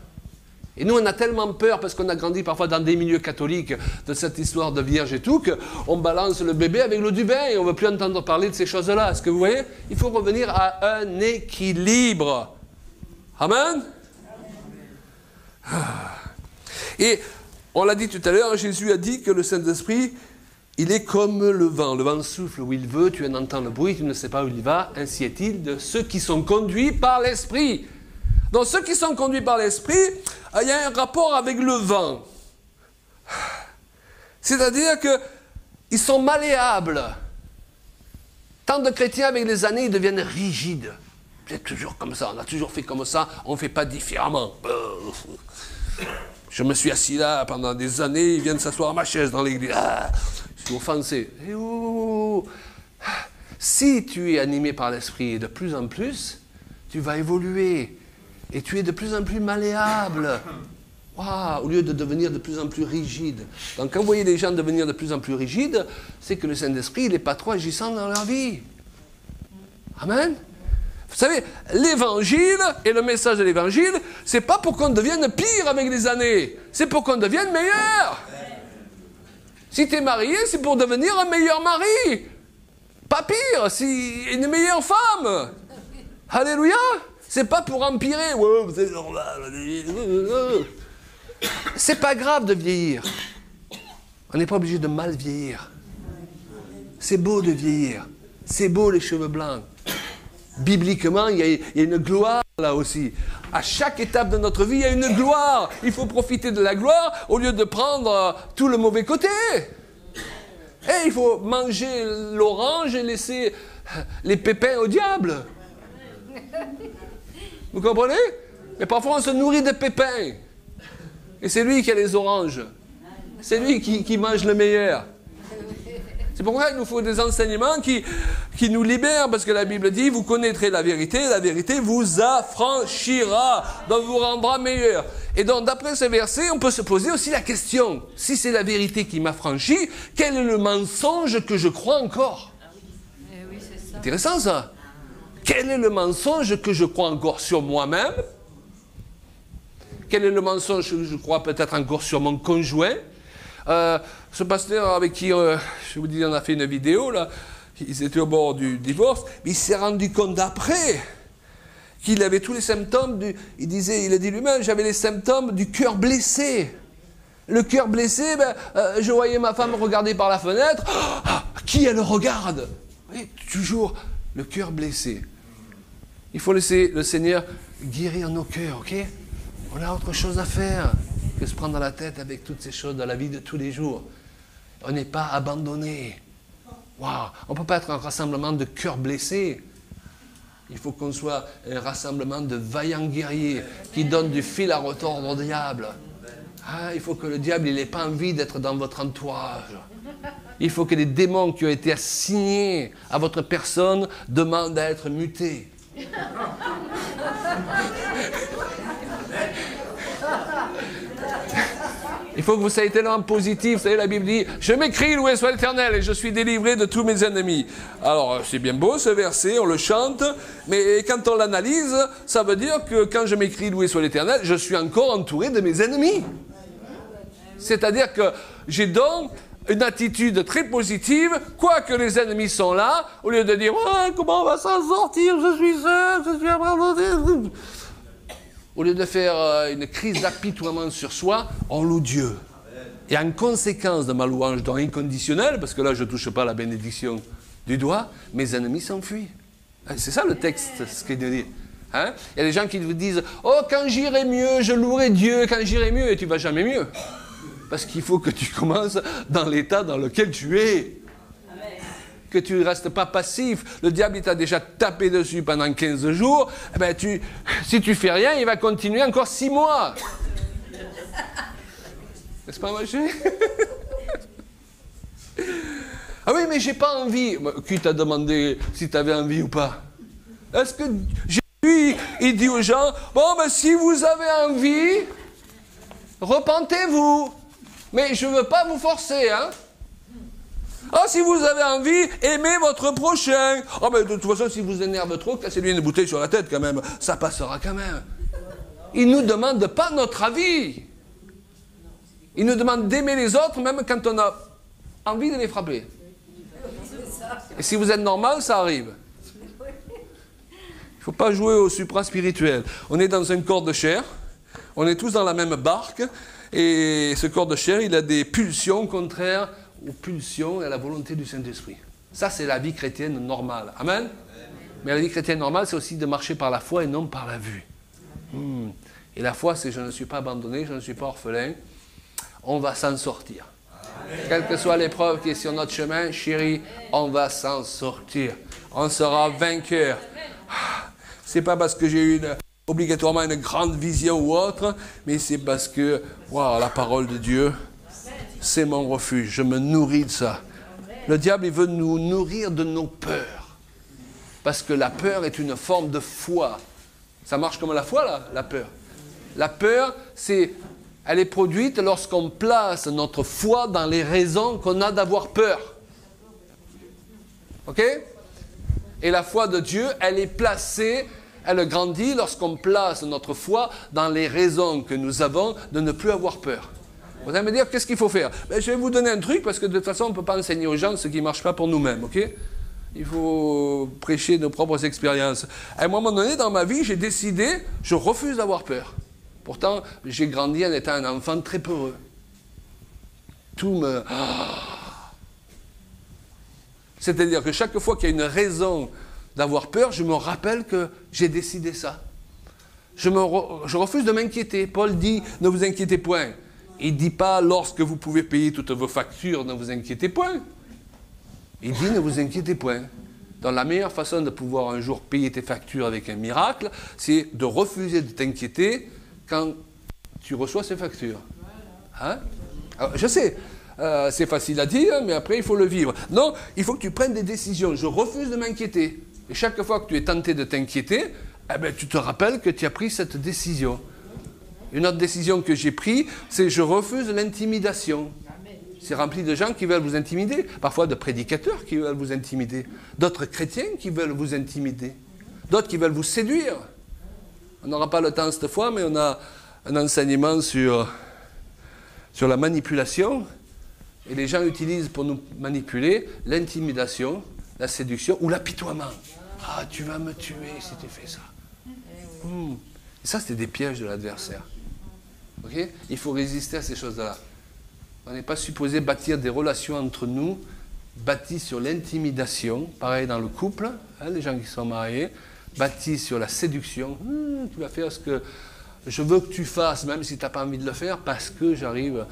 Et nous, on a tellement peur, parce qu'on a grandi parfois dans des milieux catholiques, de cette histoire de vierge et tout, qu'on balance le bébé avec l'eau du bain et on ne veut plus entendre parler de ces choses-là. Est-ce que vous voyez? Il faut revenir à un équilibre. Amen? Et on l'a dit tout à l'heure, Jésus a dit que le Saint-Esprit, il est comme le vent. Le vent souffle où il veut, tu en entends le bruit, tu ne sais pas où il va. Ainsi est-il de ceux qui sont conduits par l'Esprit. Donc ceux qui sont conduits par l'Esprit, il y a un rapport avec le vent. C'est-à-dire qu'ils sont malléables. Tant de chrétiens avec les années, ils deviennent rigides. C'est toujours comme ça, on a toujours fait comme ça, on ne fait pas différemment. Je me suis assis là pendant des années, ils viennent s'asseoir à ma chaise dans l'église. Je suis offensé. Si tu es animé par l'Esprit de plus en plus, tu vas évoluer. Et tu es de plus en plus malléable. Wow, au lieu de devenir de plus en plus rigide. Donc quand vous voyez les gens devenir de plus en plus rigides, c'est que le Saint-Esprit n'est pas trop agissant dans leur vie. Amen. Vous savez, l'évangile et le message de l'évangile, c'est pas pour qu'on devienne pire avec les années, c'est pour qu'on devienne meilleur. Si tu es marié, c'est pour devenir un meilleur mari. Pas pire, si une meilleure femme. Alléluia. C'est pas pour empirer. Ouais, c'est normal. C'est pas grave de vieillir. On n'est pas obligé de mal vieillir. C'est beau de vieillir. C'est beau les cheveux blancs. Bibliquement, il y a une gloire là aussi. À chaque étape de notre vie, il y a une gloire. Il faut profiter de la gloire au lieu de prendre tout le mauvais côté. Et il faut manger l'orange et laisser les pépins au diable. Vous comprenez? Mais parfois on se nourrit de pépins. Et c'est lui qui a les oranges. C'est lui qui mange le meilleur. C'est pourquoi il nous faut des enseignements qui nous libèrent, parce que la Bible dit, vous connaîtrez la vérité vous affranchira, donc vous rendra meilleur. Et donc, d'après ce verset, on peut se poser aussi la question, si c'est la vérité qui m'affranchit, quel est le mensonge que je crois encore? Oui, c'est ça. Intéressant ça. Quel est le mensonge que je crois encore sur moi-même? Quel est le mensonge que je crois peut-être encore sur mon conjoint? Ce pasteur avec qui, je vous dis, on a fait une vidéo, là, ils étaient au bord du divorce, mais il s'est rendu compte après qu'il avait tous les symptômes, il a dit lui-même, j'avais les symptômes du cœur blessé. Le cœur blessé, je voyais ma femme regarder par la fenêtre, qui elle regarde? Oui, toujours le cœur blessé. Il faut laisser le Seigneur guérir nos cœurs, ok? On a autre chose à faire que se prendre la tête avec toutes ces choses dans la vie de tous les jours. On n'est pas abandonné. Waouh, on ne peut pas être un rassemblement de cœurs blessés. Il faut qu'on soit un rassemblement de vaillants guerriers qui donnent du fil à retordre au diable. Il faut que le diable n'ait pas envie d'être dans votre entourage. Il faut que les démons qui ont été assignés à votre personne demandent à être mutés. Il faut que vous soyez tellement positif. Vous savez, la Bible dit, je m'écris, loué soit l'Éternel, et je suis délivré de tous mes ennemis. Alors, c'est bien beau ce verset, on le chante, mais quand on l'analyse, ça veut dire que quand je m'écris, loué soit l'Éternel, je suis encore entouré de mes ennemis. C'est-à-dire que j'ai donc une attitude très positive, quoique les ennemis sont là, au lieu de dire, comment on va s'en sortir, je suis seul, je suis abandonné. Au lieu de faire une crise d'apitoiement sur soi, on loue Dieu. Et en conséquence de ma louange donc inconditionnelle, parce que là je ne touche pas la bénédiction du doigt, mes ennemis s'enfuient. C'est ça le texte, ce qu'il dit. Il y a des gens qui vous disent, oh quand j'irai mieux, je louerai Dieu, quand j'irai mieux, et tu ne vas jamais mieux. Parce qu'il faut que tu commences dans l'état dans lequel tu es. Que tu ne restes pas passif. Le diable, il t'a déjà tapé dessus pendant 15 jours. Eh ben, si tu ne fais rien, il va continuer encore 6 mois. N'est-ce pas, ma chérie? Ah oui, mais j'ai pas envie. Qui t'a demandé si tu avais envie ou pas? Est-ce que Jésus, il dit aux gens, bon, ben, si vous avez envie, repentez-vous. Mais je ne veux pas vous forcer, hein? Si vous avez envie, aimez votre prochain. Ben, de toute façon, si vous énerve trop, cassez-lui une bouteille sur la tête quand même. Ça passera quand même. Il ne nous demande pas notre avis. Il nous demande d'aimer les autres, même quand on a envie de les frapper. Et si vous êtes normal, ça arrive. Il ne faut pas jouer au supra-spirituel. On est dans un corps de chair. On est tous dans la même barque. Et ce corps de chair, il a des pulsions contraires aux pulsions et à la volonté du Saint-Esprit. Ça, c'est la vie chrétienne normale. Amen? Mais la vie chrétienne normale, c'est aussi de marcher par la foi et non par la vue. Et la foi, c'est je ne suis pas abandonné, je ne suis pas orphelin. On va s'en sortir. Quelle que soit l'épreuve qui est sur notre chemin, chérie, on va s'en sortir. On sera vainqueur. C'est pas parce que j'ai eu obligatoirement une grande vision ou autre, mais c'est parce que, la parole de Dieu, c'est mon refuge. Je me nourris de ça. Le diable, il veut nous nourrir de nos peurs. Parce que la peur est une forme de foi. Ça marche comme la foi, là, la peur. La peur, elle est produite lorsqu'on place notre foi dans les raisons qu'on a d'avoir peur. OK? Et la foi de Dieu, elle est placée, elle grandit lorsqu'on place notre foi dans les raisons que nous avons de ne plus avoir peur. Vous allez me dire, qu'est-ce qu'il faut faire? Je vais vous donner un truc, parce que de toute façon, on ne peut pas enseigner aux gens ce qui ne marche pas pour nous-mêmes, ok? Il faut prêcher nos propres expériences. À un moment donné, dans ma vie, j'ai décidé, je refuse d'avoir peur. Pourtant, j'ai grandi en étant un enfant très peureux. C'est-à-dire que chaque fois qu'il y a une raison d'avoir peur, je me rappelle que j'ai décidé ça. Je refuse de m'inquiéter. Paul dit, ne vous inquiétez point. Il ne dit pas, lorsque vous pouvez payer toutes vos factures, ne vous inquiétez point. Il dit, ne vous inquiétez point. Donc la meilleure façon de pouvoir un jour payer tes factures avec un miracle, c'est de refuser de t'inquiéter quand tu reçois ces factures. Hein? Alors, je sais, C'est facile à dire, mais après, il faut le vivre. Non, il faut que tu prennes des décisions. Je refuse de m'inquiéter. Et chaque fois que tu es tenté de t'inquiéter, eh ben, tu te rappelles que tu as pris cette décision. Une autre décision que j'ai prise, c'est je refuse l'intimidation. C'est rempli de gens qui veulent vous intimider. Parfois de prédicateurs qui veulent vous intimider. D'autres chrétiens qui veulent vous intimider. D'autres qui veulent vous séduire. On n'aura pas le temps cette fois, mais on a un enseignement sur la manipulation. Et les gens utilisent pour nous manipuler l'intimidation, la séduction ou l'apitoiement. Ah, tu vas me tuer si tu fais ça. Et ça, c'est des pièges de l'adversaire. Okay? Il faut résister à ces choses-là. On n'est pas supposé bâtir des relations entre nous bâties sur l'intimidation, pareil dans le couple, hein, les gens qui sont mariés, bâtis sur la séduction. Tu vas faire ce que je veux que tu fasses, même si tu n'as pas envie de le faire, parce que j'arrive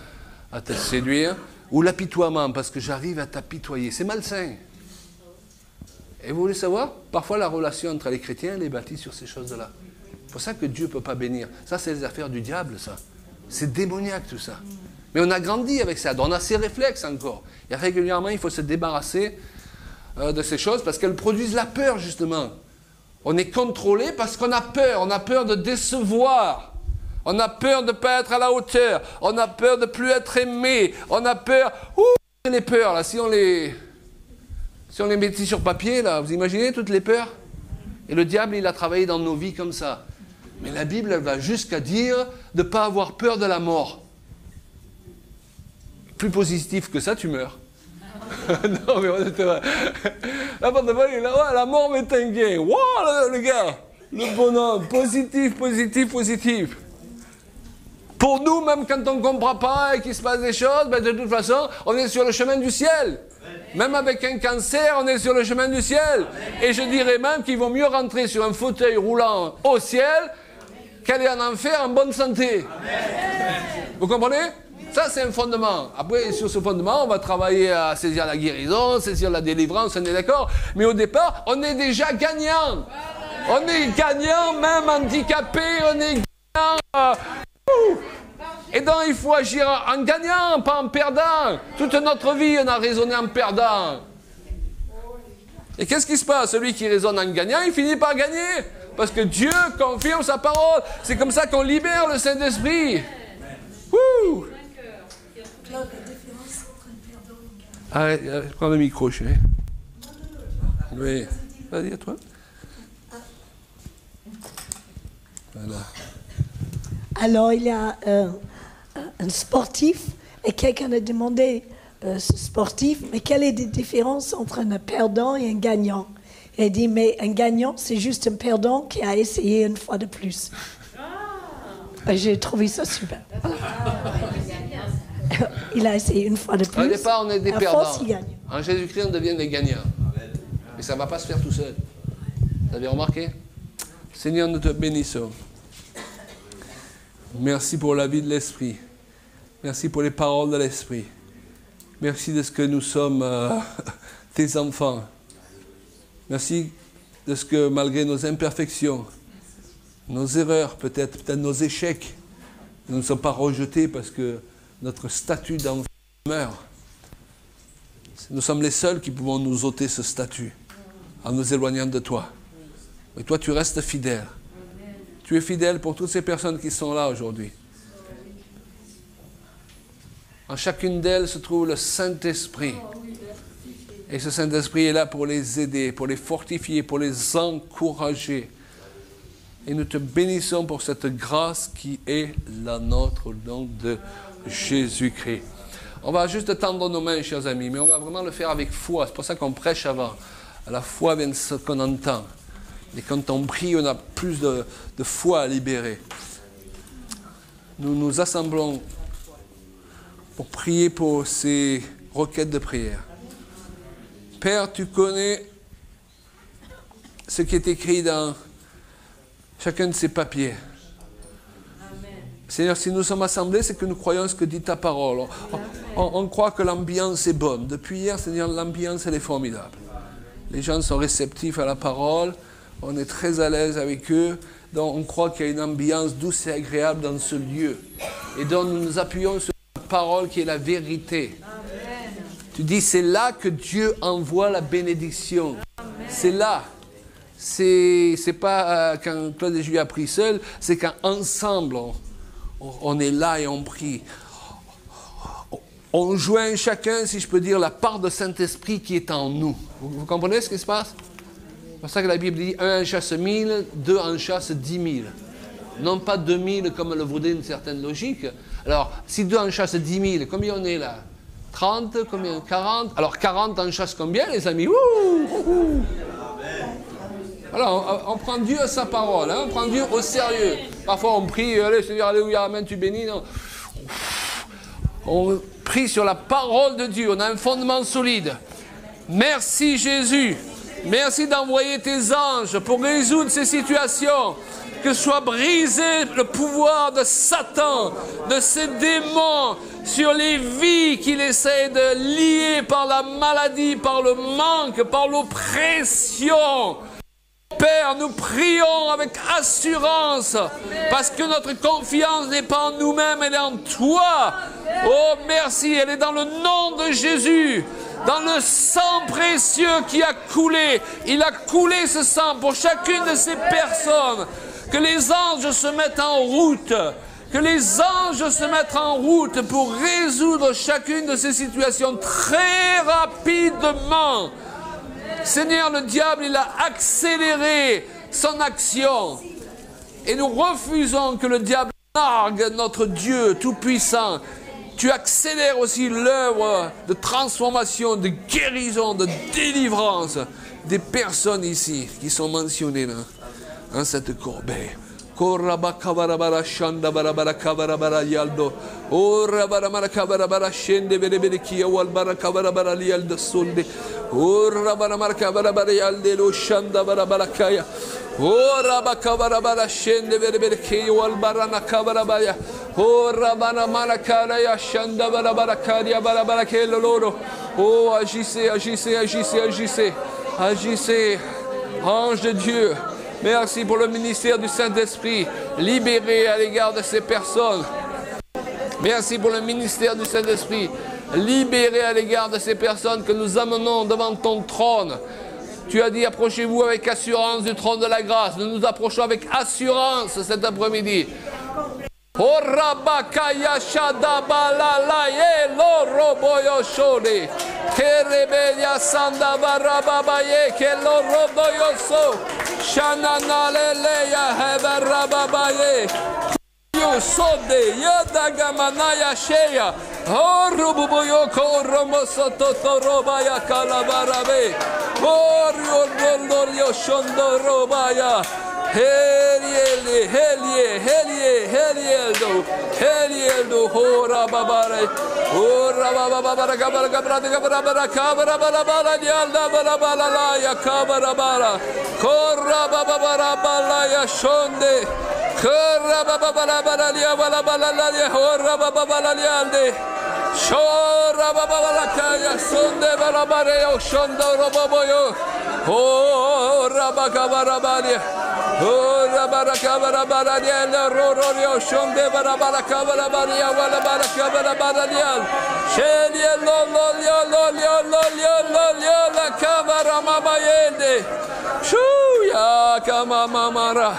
à te séduire. Ou l'apitoiement, parce que j'arrive à t'apitoyer. C'est malsain. Et vous voulez savoir, parfois la relation entre les chrétiens, elle est bâtie sur ces choses-là. C'est pour ça que Dieu ne peut pas bénir. Ça, c'est les affaires du diable, ça. C'est démoniaque, tout ça. Mais on a grandi avec ça. On a ces réflexes encore. Et régulièrement, il faut se débarrasser de ces choses parce qu'elles produisent la peur, justement. On est contrôlé parce qu'on a peur. On a peur de décevoir. On a peur de ne pas être à la hauteur. On a peur de ne plus être aimé. On a peur... les peurs, là, si on les mettait sur papier, là, vous imaginez toutes les peurs? Et le diable, il a travaillé dans nos vies comme ça. Mais la Bible, elle va jusqu'à dire de ne pas avoir peur de la mort. Plus positif que ça, tu meurs. Non, mais honnêtement. Là, il est là, ouais, la mort m'est un gain. Wow, le gars, le bonhomme, positif, positif, positif. Pour nous, même quand on ne comprend pas et qu'il se passe des choses, ben de toute façon, on est sur le chemin du ciel. Même avec un cancer, on est sur le chemin du ciel. Et je dirais même qu'il vaut mieux rentrer sur un fauteuil roulant au ciel qu'aller en enfer en bonne santé. Vous comprenez? Ça, c'est un fondement. Après, sur ce fondement, on va travailler à saisir la guérison, saisir la délivrance, on est d'accord. Mais au départ, on est déjà gagnant. On est gagnant, même handicapé, on est gagnant. Et donc, il faut agir en gagnant, pas en perdant. Toute notre vie, on a raisonné en perdant. Et qu'est-ce qui se passe? Celui qui raisonne en gagnant, il finit par gagner. Parce que Dieu confirme sa parole. C'est comme ça qu'on libère le Saint-Esprit. Wouh! Claude, la différence entre un perdant et un gagnant. Arrête, prends le micro, chérie. Oui. Vas-y, à toi. Voilà. Alors, il y a un sportif et quelqu'un a demandé ce sportif, mais quelle est la différence entre un perdant et un gagnant? Il a dit, mais un gagnant, c'est juste un perdant qui a essayé une fois de plus. J'ai trouvé ça super. Il a essayé une fois de plus. Au départ, on est des perdants. Force, il gagne. En Jésus-Christ, on devient des gagnants. Mais ça ne va pas se faire tout seul. Vous avez remarqué? Seigneur, nous te bénissons. Merci pour la vie de l'Esprit. Merci pour les paroles de l'Esprit. Merci de ce que nous sommes tes enfants. Merci de ce que malgré nos imperfections, nos erreurs, peut-être nos échecs, nous ne sommes pas rejetés parce que notre statut d'enfant meurt. Nous sommes les seuls qui pouvons nous ôter ce statut en nous éloignant de toi. Et toi, tu restes fidèle. Tu es fidèle pour toutes ces personnes qui sont là aujourd'hui. En chacune d'elles se trouve le Saint-Esprit. Et ce Saint-Esprit est là pour les aider, pour les fortifier, pour les encourager. Et nous te bénissons pour cette grâce qui est la nôtre au nom de Jésus-Christ. On va juste tendre nos mains, chers amis, mais on va vraiment le faire avec foi. C'est pour ça qu'on prêche avant. La foi vient de ce qu'on entend. Et quand on prie, on a plus de foi à libérer. Nous nous assemblons pour prier pour ces requêtes de prière. Père, tu connais ce qui est écrit dans chacun de ces papiers. Seigneur, si nous sommes assemblés, c'est que nous croyons ce que dit ta parole. On croit que l'ambiance est bonne. Depuis hier, Seigneur, l'ambiance, elle est formidable. Les gens sont réceptifs à la parole. On est très à l'aise avec eux. Donc, on croit qu'il y a une ambiance douce et agréable dans ce lieu. Et donc, nous nous appuyons sur la parole qui est la vérité. Tu dis, c'est là que Dieu envoie la bénédiction. C'est là. C'est pas quand Claude et Julie a pris seul, c'est qu'ensemble, on est là et on prie. On joint chacun, si je peux dire, la part de Saint-Esprit qui est en nous. Vous comprenez ce qui se passe? C'est pour ça que la Bible dit, 1 en chasse 1000, 2 en chasse 10 000. Non pas 2000 comme le voudrait une certaine logique. Alors, si 2 en chasse 10 000, combien on est là? 30, combien? 40? Alors 40 en chasse combien, les amis? Alors, on prend Dieu à sa parole, hein? On prend Dieu au sérieux. Parfois, on prie, allez, Seigneur, alléluia, amen, tu bénis. Non. On prie sur la parole de Dieu, on a un fondement solide. Merci Jésus. Merci d'envoyer tes anges pour résoudre ces situations. Que soit brisé le pouvoir de Satan, de ces démons sur les vies qu'il essaie de lier par la maladie, par le manque, par l'oppression. Père, nous prions avec assurance parce que notre confiance n'est pas en nous-mêmes, elle est en toi. Oh, merci, elle est dans le nom de Jésus, dans le sang précieux qui a coulé. Il a coulé ce sang pour chacune de ces personnes. Que les anges se mettent en route. Que les anges se mettent en route pour résoudre chacune de ces situations très rapidement. Seigneur, le diable, il a accéléré son action. Et nous refusons que le diable nargue notre Dieu tout-puissant. Tu accélères aussi l'œuvre de transformation, de guérison, de délivrance des personnes ici qui sont mentionnées là, dans cette corbeille. Koraba kabarabara shanda barabara kabarabara yaldo. Ora baramara kabarabara shende berebere kia walbara kabarabara yaldo sonde. Ora baramara kabarabara yalde lo shanda barabara kaya. Ora bakabarabara shende berebere kia walbara na kabarabaya. Ora baramara kaya shanda barabara kaya barabara kelo loro. Oh, agissez, agissez, agissez, agissez. Agissez, ange de Dieu. Merci pour le ministère du Saint-Esprit, libéré à l'égard de ces personnes. Merci pour le ministère du Saint-Esprit, libéré à l'égard de ces personnes que nous amenons devant ton trône. Tu as dit, approchez-vous avec assurance du trône de la grâce. Nous nous approchons avec assurance cet après-midi. Orabakaya shadabalala yelo roboyo shode kerebeya sanda barababaye kelo roboyo so shananalele ya hebarababaye yo sode yadagamanaya sheya orubuyo koromoso totorobaya kalabarabe oryo shondo robaya Helielde, helie, helie, helieldo, helieldo, hora babare, hora babara, kabara, kabara, kabara, kabara, babara, dialda, babara, la, ya, kabara, bara, korra babara, bala, ya, shonde, korra babara, bala, ya, bala, bala, ya, hora babara, dialde, shora babara, kaya, sonde, babare, yo, shondo, roboboyo, hora babara, bala. Oh, rabarakabara baradiel, rororio, shonde barabarakabara baria, wala barakabara baradiel. Sheliel, lolio, la kabara mamayende. Shuya kamamamara.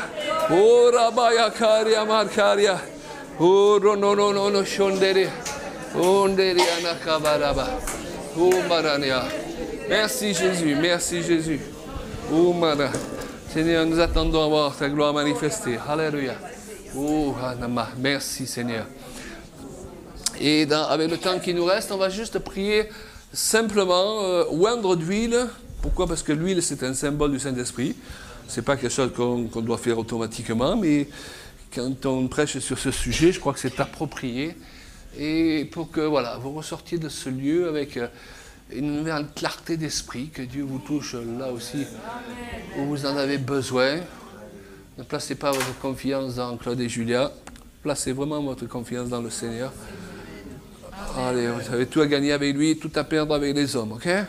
Oh, rabaya karia markaria. Oh, no, shonderi. Onderi anakabaraba. Oh, marania. Merci Jésus, merci Jésus. Oh, mara. Seigneur, nous attendons à voir ta gloire manifestée. Alléluia. Oh, merci Seigneur. Et avec le temps qui nous reste, on va juste prier simplement, oindre d'huile. Pourquoi? Parce que l'huile, c'est un symbole du Saint-Esprit. Ce n'est pas quelque chose qu'on doit faire automatiquement, mais quand on prêche sur ce sujet, je crois que c'est approprié. Et pour que, voilà, vous ressortiez de ce lieu avec une nouvelle clarté d'esprit, que Dieu vous touche là aussi où vous en avez besoin. Ne placez pas votre confiance dans Claude et Julia, placez vraiment votre confiance dans le Seigneur. Allez, vous avez tout à gagner avec lui, tout à perdre avec les hommes, ok? Amen.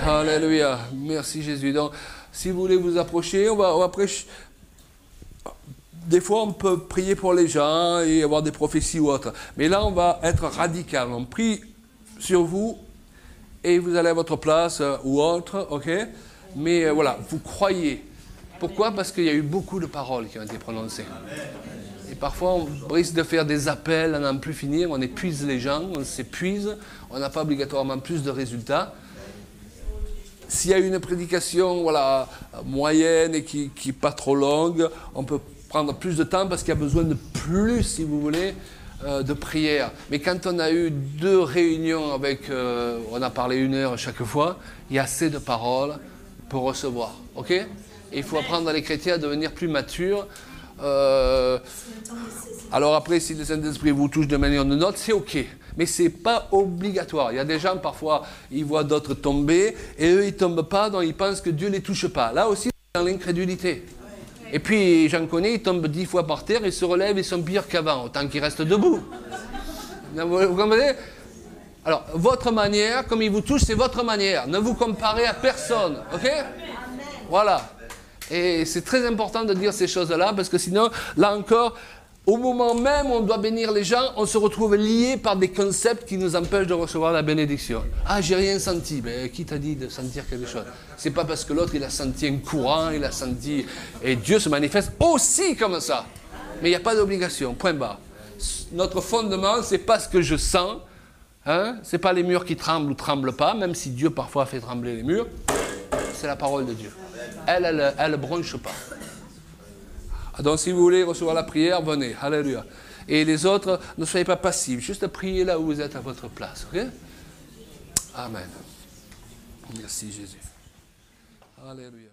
Alléluia, merci Jésus. Donc, si vous voulez vous approcher, on va prêcher. Des fois, on peut prier pour les gens et avoir des prophéties ou autres. Mais là, on va être radical. On prie sur vous. et vous allez à votre place ou autre, ok? Mais voilà, vous croyez. Pourquoi? Parce qu'il y a eu beaucoup de paroles qui ont été prononcées. Et parfois, on risque de faire des appels à n'en plus finir, on épuise les gens, on s'épuise, on n'a pas obligatoirement plus de résultats. S'il y a une prédication voilà, moyenne et qui n'est pas trop longue, on peut prendre plus de temps parce qu'il y a besoin de plus, si vous voulez, de prière. Mais quand on a eu 2 réunions avec, on a parlé 1 heure chaque fois, il y a assez de paroles pour recevoir. Ok? Et il faut apprendre les chrétiens à devenir plus matures. Alors après, si le Saint-Esprit vous touche de manière de note, c'est ok. Mais ce n'est pas obligatoire. Il y a des gens, parfois, ils voient d'autres tomber, et eux, ils ne tombent pas, donc ils pensent que Dieu ne les touche pas. Là aussi, c'est dans l'incrédulité. Et puis, j'en connais, ils tombent 10 fois par terre, ils se relèvent, ils sont pires qu'avant, autant qu'ils restent debout. Vous comprenez? Alors, votre manière, comme il vous touche, c'est votre manière. Ne vous comparez à personne, ok? Voilà. Et c'est très important de dire ces choses-là, parce que sinon, là encore, au moment même où on doit bénir les gens, on se retrouve lié par des concepts qui nous empêchent de recevoir la bénédiction. Ah, j'ai rien senti. Mais qui t'a dit de sentir quelque chose? C'est pas parce que l'autre, il a senti un courant, il a senti... Et Dieu se manifeste aussi comme ça. Mais il n'y a pas d'obligation, point barre. Notre fondement, c'est pas ce que je sens. Hein? C'est pas les murs qui tremblent ou tremblent pas, même si Dieu parfois fait trembler les murs. C'est la parole de Dieu. Elle ne bronche pas. Donc, si vous voulez recevoir la prière, venez. Alléluia. Et les autres, ne soyez pas passifs. Juste priez là où vous êtes à votre place. Ok? Amen. Merci Jésus. Alléluia.